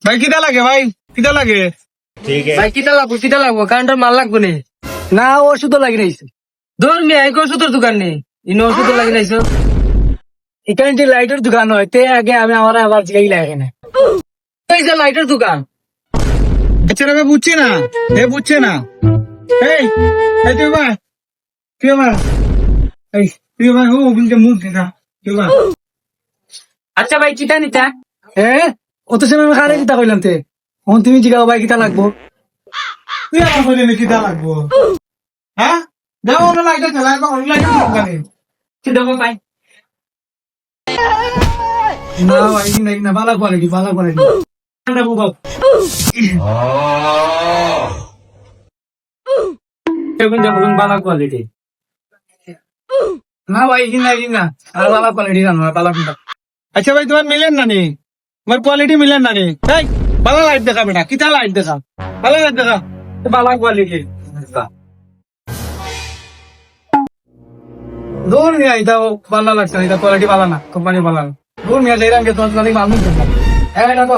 ভাই কিটা লাগে ভাই কিটা লাগে ভাই কিটা লাগবো কারেন্টের মাল লাগবো নি না ওষুধ লাগি নাইছে ধর নি এক ওষুধের দোকান নেই ইনো ওষুধ লাগি নাইছো এখানে যে লাইটের দোকান হয় তে আগে আমি আমার আবার জিগাই লাগে না এই যে লাইটের দোকান বেচারা ভাই বুঝছে না বুঝছে না এই এই তুই ভাই এই তুই ভাই ও কিন্তু মুখ দেখা তুই ভাই আচ্ছা ভাই কিটা নিতা হ্যাঁ অত সময় আমি খারে কিতা কইলাম তে এখন তুমি জিগাও ভাই কিতা লাগবো তুই আমার বলি কিটা লাগবো হ্যাঁ যাও না লাইটা চালাই বা অনলাইন দোকানে কি দেবো ভাই না ভাই না ভালো কোয়ালিটি ঠান্ডা বুবাও এখন যাবো ভালো কোয়ালিটি না ভাই না আর ভালো কোয়ালিটি জানো ভালো কোনটা আচ্ছা ভাই তোমার মিলেন না নি তোমার কোয়ালিটি মিলেন না নি এই ভালো লাইট দেখা বেটা কিটা লাইট দেখা ভালো লাইট দেখা ভালো কোয়ালিটি দূর মিয়া এটা ভালো লাগছে এটা কোয়ালিটি ভালো না কোম্পানি ভালো না দূর মিয়া যাই রাঙ্গে তোমার মালুম করলাম হ্যাঁ না তো